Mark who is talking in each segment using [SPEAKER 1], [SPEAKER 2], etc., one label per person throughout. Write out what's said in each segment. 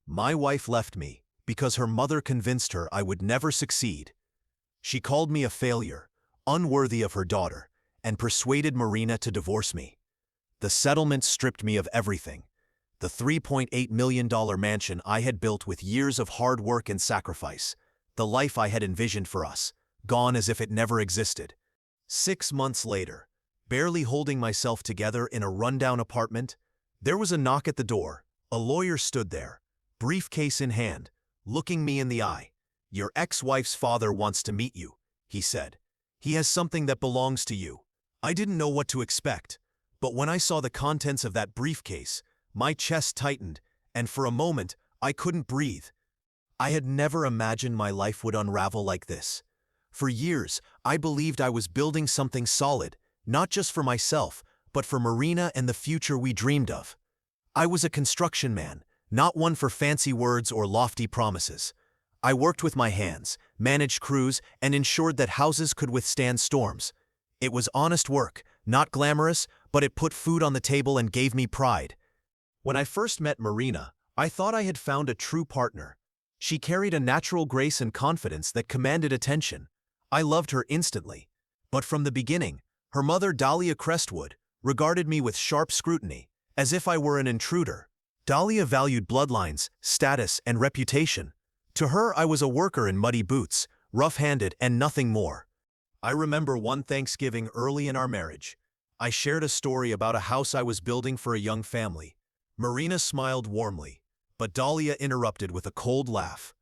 [SPEAKER 1] My wife left me because her mother convinced her I would never succeed. She called me a failure, unworthy of her daughter, and persuaded Marina to divorce me. The settlement stripped me of everything. The $3.8 million mansion I had built with years of hard work and sacrifice, the life I had envisioned for us, gone as if it never existed. 6 months later, barely holding myself together in a rundown apartment, there was a knock at the door. A lawyer stood there, briefcase in hand, looking me in the eye. "Your ex-wife's father wants to meet you," he said. "He has something that belongs to you." I didn't know what to expect, but when I saw the contents of that briefcase, my chest tightened, and for a moment, I couldn't breathe. I had never imagined my life would unravel like this. For years, I believed I was building something solid, not just for myself, but for Marina and the future we dreamed of. I was a construction man, not one for fancy words or lofty promises. I worked with my hands, managed crews, and ensured that houses could withstand storms. It was honest work, not glamorous, but it put food on the table and gave me pride. When I first met Marina, I thought I had found a true partner. She carried a natural grace and confidence that commanded attention. I loved her instantly. But from the beginning, her mother, Dahlia Crestwood, regarded me with sharp scrutiny, as if I were an intruder. Dahlia valued bloodlines, status, and reputation. To her, I was a worker in muddy boots, rough-handed, and nothing more. I remember one Thanksgiving early in our marriage. I shared a story about a house I was building for a young family. Marina smiled warmly, but Dahlia interrupted with a cold laugh.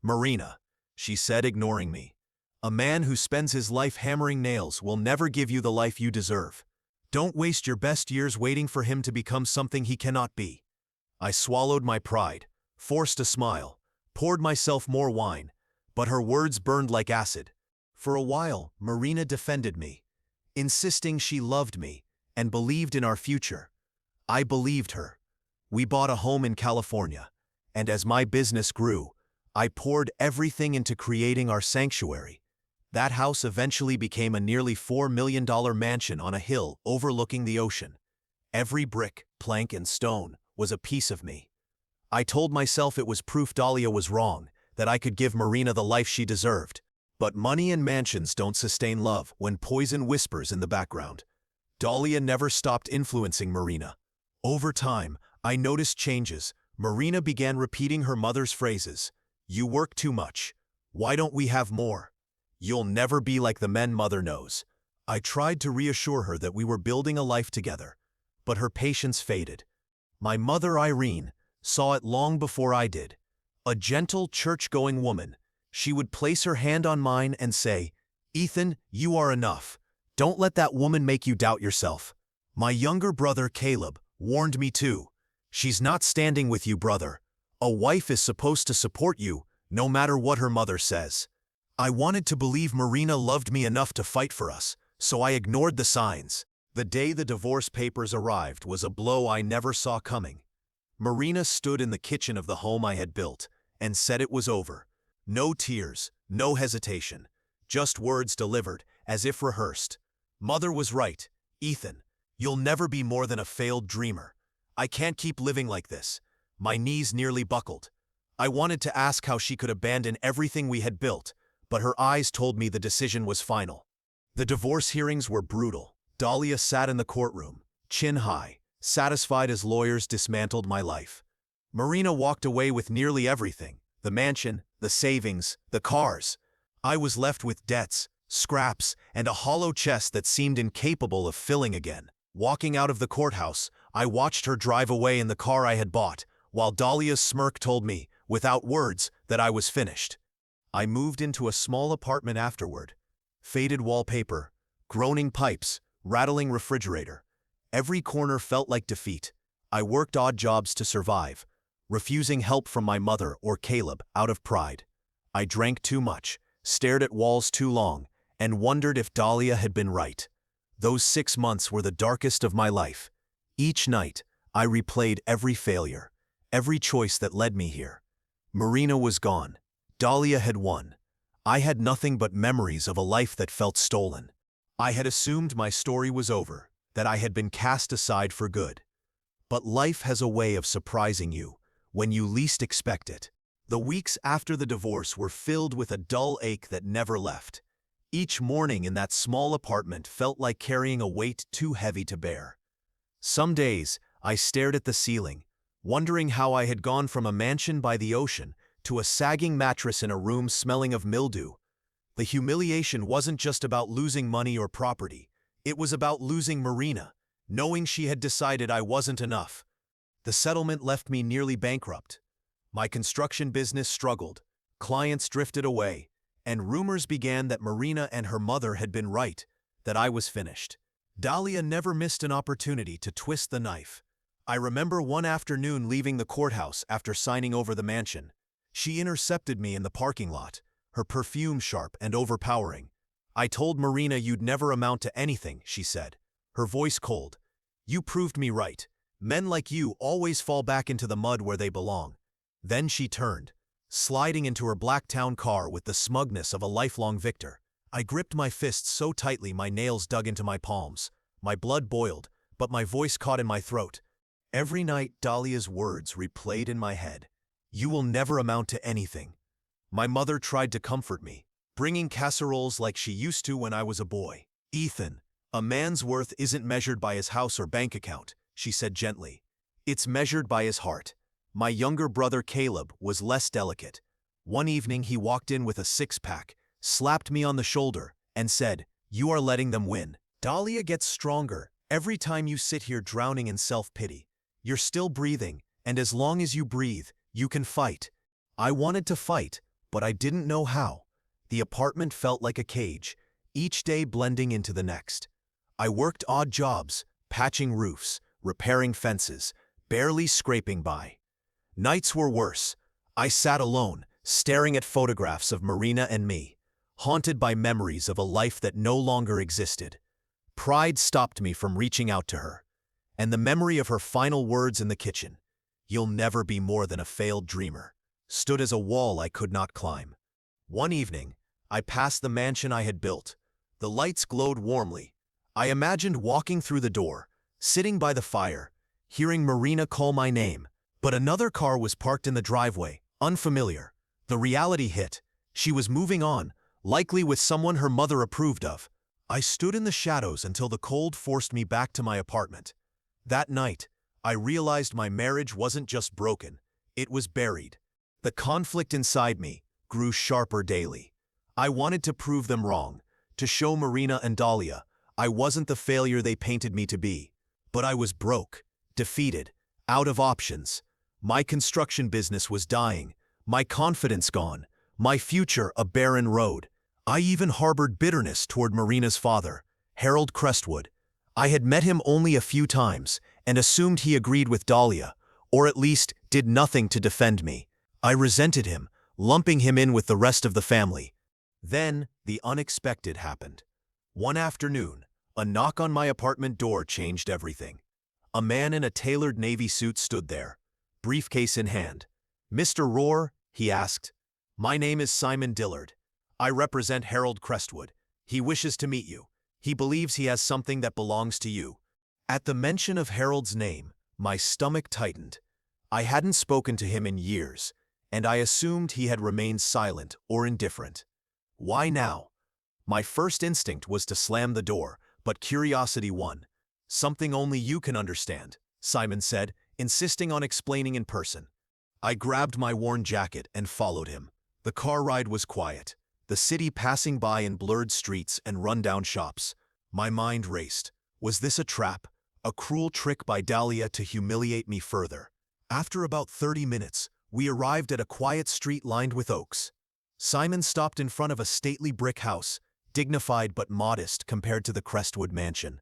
[SPEAKER 1] "Marina," she said, ignoring me, "a man who spends his life hammering nails will never give you the life you deserve. Don't waste your best years waiting for him to become something he cannot be." I swallowed my pride, forced a smile, poured myself more wine, but her words burned like acid. For a while, Marina defended me, insisting she loved me and believed in our future. I believed her. We bought a home in California, and as my business grew, I poured everything into creating our sanctuary. That house eventually became a nearly $4 million mansion on a hill overlooking the ocean. Every brick, plank, and stone was a piece of me. I told myself it was proof Dahlia was wrong, that I could give Marina the life she deserved. But money and mansions don't sustain love when poison whispers in the background. Dahlia never stopped influencing Marina. Over time, I noticed changes. Marina began repeating her mother's phrases. "You work too much. Why don't we have more? You'll never be like the men Mother knows." I tried to reassure her that we were building a life together, but her patience faded. My mother, Irene, saw it long before I did. A gentle, church-going woman, she would place her hand on mine and say, "Ethan, you are enough. Don't let that woman make you doubt yourself." My younger brother, Caleb, warned me too. "She's not standing with you, brother. A wife is supposed to support you, no matter what her mother says." I wanted to believe Marina loved me enough to fight for us, so I ignored the signs. The day the divorce papers arrived was a blow I never saw coming. Marina stood in the kitchen of the home I had built and said it was over. No tears, no hesitation, just words delivered as if rehearsed. "Mother was right, Ethan. You'll never be more than a failed dreamer. I can't keep living like this." My knees nearly buckled. I wanted to ask how she could abandon everything we had built, but her eyes told me the decision was final. The divorce hearings were brutal. Dahlia sat in the courtroom, chin high, satisfied as lawyers dismantled my life. Marina walked away with nearly everything: the mansion, the savings, the cars. I was left with debts, scraps, and a hollow chest that seemed incapable of filling again. Walking out of the courthouse, I watched her drive away in the car I had bought, while Dahlia's smirk told me, without words, that I was finished. I moved into a small apartment afterward. Faded wallpaper, groaning pipes, rattling refrigerator. Every corner felt like defeat. I worked odd jobs to survive, refusing help from my mother or Caleb out of pride. I drank too much, stared at walls too long, and wondered if Dahlia had been right. Those 6 months were the darkest of my life. Each night, I replayed every failure, every choice that led me here. Marina was gone. Dahlia had won. I had nothing but memories of a life that felt stolen. I had assumed my story was over, that I had been cast aside for good. But life has a way of surprising you, when you least expect it. The weeks after the divorce were filled with a dull ache that never left. Each morning in that small apartment felt like carrying a weight too heavy to bear. Some days, I stared at the ceiling, wondering how I had gone from a mansion by the ocean to a sagging mattress in a room smelling of mildew. The humiliation wasn't just about losing money or property. It was about losing Marina, knowing she had decided I wasn't enough. The settlement left me nearly bankrupt. My construction business struggled, clients drifted away, and rumors began that Marina and her mother had been right, that I was finished. Dahlia never missed an opportunity to twist the knife. I remember one afternoon leaving the courthouse after signing over the mansion. She intercepted me in the parking lot, her perfume sharp and overpowering. "I told Marina you'd never amount to anything," she said, her voice cold. "You proved me right. Men like you always fall back into the mud where they belong." Then she turned, sliding into her black town car with the smugness of a lifelong victor. I gripped my fists so tightly my nails dug into my palms. My blood boiled, but my voice caught in my throat. Every night Dahlia's words replayed in my head. "You will never amount to anything." My mother tried to comfort me, bringing casseroles like she used to when I was a boy. "Ethan, a man's worth isn't measured by his house or bank account," she said gently. "It's measured by his heart." My younger brother Caleb was less delicate. One evening he walked in with a six-pack, slapped me on the shoulder, and said, "You are letting them win. Dahlia gets stronger every time you sit here drowning in self-pity. You're still breathing, and as long as you breathe, you can fight." I wanted to fight, but I didn't know how. The apartment felt like a cage, each day blending into the next. I worked odd jobs, patching roofs, repairing fences, barely scraping by. Nights were worse. I sat alone, staring at photographs of Marina and me, haunted by memories of a life that no longer existed. Pride stopped me from reaching out to her, and the memory of her final words in the kitchen, "You'll never be more than a failed dreamer," stood as a wall I could not climb. One evening, I passed the mansion I had built. The lights glowed warmly. I imagined walking through the door, sitting by the fire, hearing Marina call my name. But another car was parked in the driveway, unfamiliar. The reality hit. She was moving on, likely with someone her mother approved of. I stood in the shadows until the cold forced me back to my apartment. That night, I realized my marriage wasn't just broken, it was buried. The conflict inside me grew sharper daily. I wanted to prove them wrong, to show Marina and Dahlia I wasn't the failure they painted me to be. But I was broke, defeated, out of options. My construction business was dying, my confidence gone, my future a barren road. I even harbored bitterness toward Marina's father, Harold Crestwood. I had met him only a few times and assumed he agreed with Dahlia, or at least did nothing to defend me. I resented him, lumping him in with the rest of the family. Then the unexpected happened. One afternoon, a knock on my apartment door changed everything. A man in a tailored navy suit stood there, briefcase in hand. "Mr. Rohr?" he asked. "My name is Simon Dillard. I represent Harold Crestwood. He wishes to meet you. He believes he has something that belongs to you." At the mention of Harold's name, my stomach tightened. I hadn't spoken to him in years, and I assumed he had remained silent or indifferent. Why now? My first instinct was to slam the door, but curiosity won. "Something only you can understand," Simon said, insisting on explaining in person. I grabbed my worn jacket and followed him. The car ride was quiet, the city passing by in blurred streets and rundown shops. My mind raced. Was this a trap? A cruel trick by Dahlia to humiliate me further? After about 30 minutes, we arrived at a quiet street lined with oaks. Simon stopped in front of a stately brick house, dignified but modest compared to the Crestwood mansion.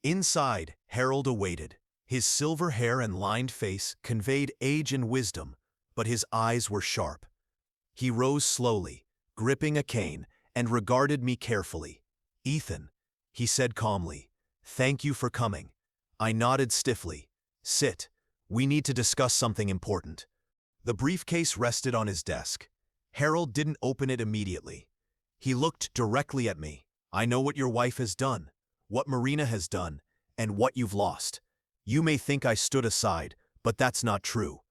[SPEAKER 1] Inside, Harold awaited. His silver hair and lined face conveyed age and wisdom, but his eyes were sharp. He rose slowly, gripping a cane, and regarded me carefully. "Ethan," he said calmly, "thank you for coming." I nodded stiffly. "Sit. We need to discuss something important." The briefcase rested on his desk. Harold didn't open it immediately. He looked directly at me. "I know what your wife has done, what Marina has done, and what you've lost. You may think I stood aside, but that's not true.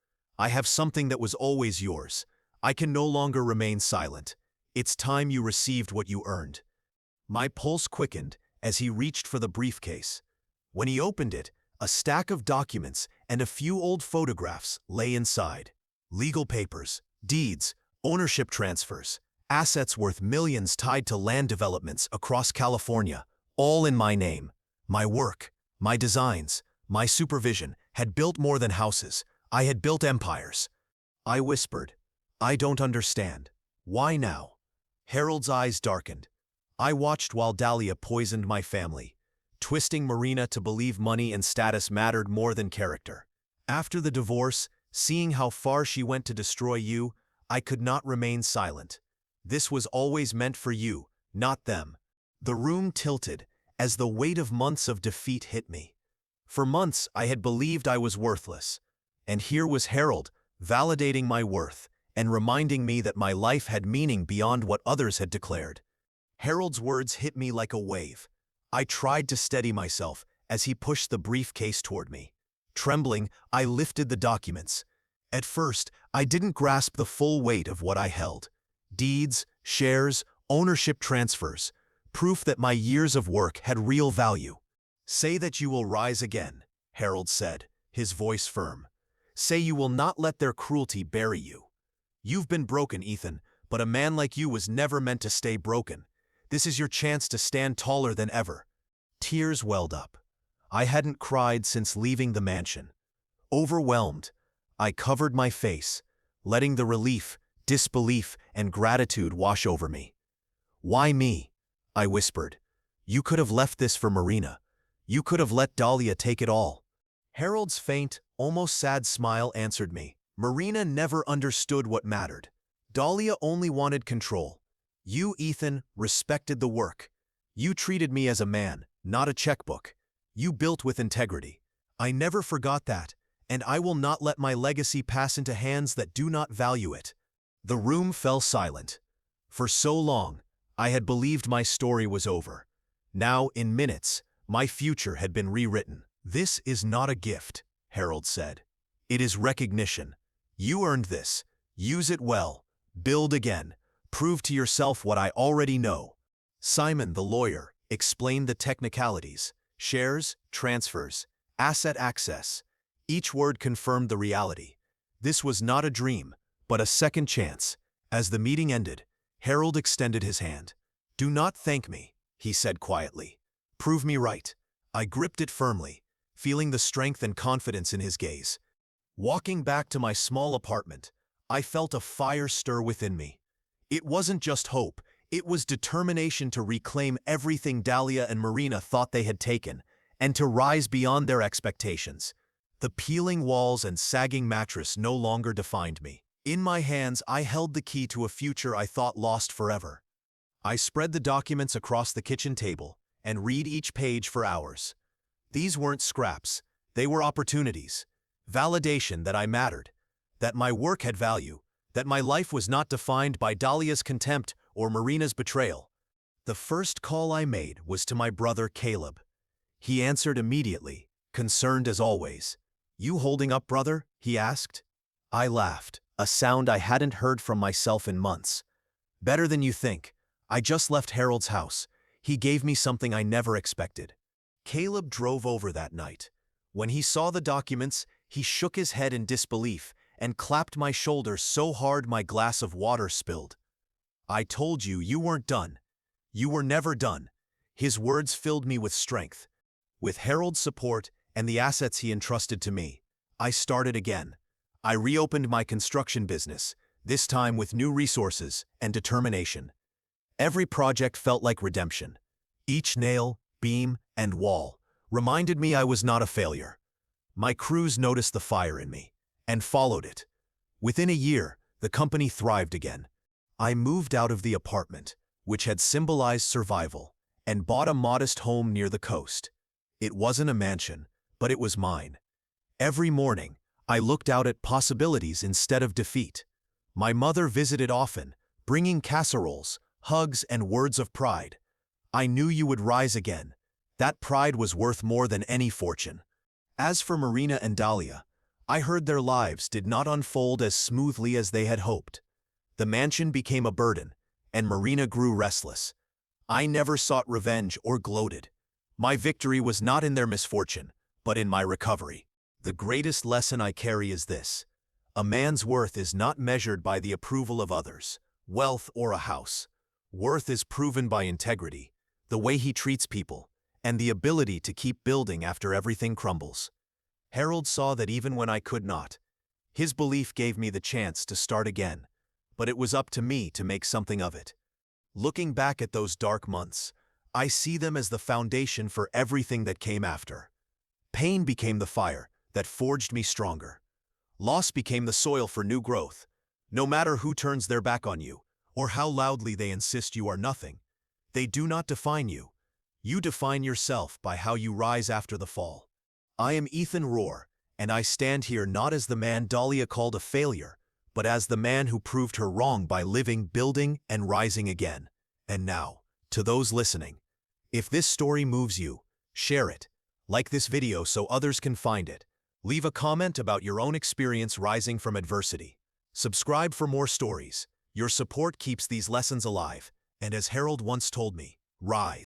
[SPEAKER 1] I have something that was always yours. I can no longer remain silent. It's time you received what you earned." My pulse quickened as he reached for the briefcase. When he opened it, a stack of documents and a few old photographs lay inside. Legal papers, deeds, ownership transfers, assets worth millions tied to land developments across California, all in my name. My work, my designs, my supervision had built more than houses. I had built empires. I whispered, "I don't understand. Why now?" Harold's eyes darkened. I watched while Dahlia poisoned my family, twisting Marina to believe money and status mattered more than character. After the divorce, seeing how far she went to destroy you, I could not remain silent. This was always meant for you, not them. The room tilted as the weight of months of defeat hit me. For months, I had believed I was worthless. And here was Harold, validating my worth and reminding me that my life had meaning beyond what others had declared. Harold's words hit me like a wave. I tried to steady myself as he pushed the briefcase toward me. Trembling, I lifted the documents. At first, I didn't grasp the full weight of what I held. Deeds, shares, ownership transfers, proof that my years of work had real value. "Say that you will rise again," Harold said, his voice firm. "Say you will not let their cruelty bury you. You've been broken, Ethan, but a man like you was never meant to stay broken. This is your chance to stand taller than ever." Tears welled up. I hadn't cried since leaving the mansion. Overwhelmed, I covered my face, letting the relief, disbelief, and gratitude wash over me. "Why me?" I whispered. "You could have left this for Marina. You could have let Dahlia take it all." Harold's faint, almost sad smile answered me. "Marina never understood what mattered. Dahlia only wanted control. You, Ethan, respected the work. You treated me as a man, not a checkbook. You built with integrity. I never forgot that, and I will not let my legacy pass into hands that do not value it." The room fell silent. For so long, I had believed my story was over. Now, in minutes, my future had been rewritten. "This is not a gift," Harold said. "It is recognition. You earned this. Use it well. Build again. Prove to yourself what I already know." Simon, the lawyer, explained the technicalities: shares, transfers, asset access. Each word confirmed the reality. This was not a dream, but a second chance. As the meeting ended, Harold extended his hand. "Do not thank me," he said quietly. "Prove me right." I gripped it firmly, feeling the strength and confidence in his gaze. Walking back to my small apartment, I felt a fire stir within me. It wasn't just hope, it was determination to reclaim everything Dahlia and Marina thought they had taken, and to rise beyond their expectations. The peeling walls and sagging mattress no longer defined me. In my hands, I held the key to a future I thought lost forever. I spread the documents across the kitchen table and read each page for hours. These weren't scraps, they were opportunities. Validation that I mattered, that my work had value, that my life was not defined by Dahlia's contempt or Marina's betrayal. The first call I made was to my brother Caleb. He answered immediately, concerned as always. "You holding up, brother?" he asked. I laughed, a sound I hadn't heard from myself in months. "Better than you think. I just left Harold's house. He gave me something I never expected." Caleb drove over that night. When he saw the documents, he shook his head in disbelief and clapped my shoulder so hard my glass of water spilled. "I told you, you weren't done. You were never done." His words filled me with strength. With Harold's support and the assets he entrusted to me, I started again. I reopened my construction business, this time with new resources and determination. Every project felt like redemption. Each nail, beam, and wall reminded me I was not a failure. My crews noticed the fire in me and followed it. Within a year, the company thrived again. I moved out of the apartment, which had symbolized survival, and bought a modest home near the coast. It wasn't a mansion, but it was mine. Every morning, I looked out at possibilities instead of defeat. My mother visited often, bringing casseroles, hugs, and words of pride. "I knew you would rise again." That pride was worth more than any fortune. As for Marina and Dahlia, I heard their lives did not unfold as smoothly as they had hoped. The mansion became a burden, and Marina grew restless. I never sought revenge or gloated. My victory was not in their misfortune, but in my recovery. The greatest lesson I carry is this: a man's worth is not measured by the approval of others, wealth, or a house. Worth is proven by integrity, the way he treats people, and the ability to keep building after everything crumbles. Harold saw that even when I could not. His belief gave me the chance to start again, but it was up to me to make something of it. Looking back at those dark months, I see them as the foundation for everything that came after. Pain became the fire that forged me stronger. Loss became the soil for new growth. No matter who turns their back on you, or how loudly they insist you are nothing, they do not define you. You define yourself by how you rise after the fall. I am Ethan Rohr, and I stand here not as the man Dahlia called a failure, but as the man who proved her wrong by living, building, and rising again. And now, to those listening, if this story moves you, share it. Like this video so others can find it. Leave a comment about your own experience rising from adversity. Subscribe for more stories. Your support keeps these lessons alive, and as Harold once told me, rise.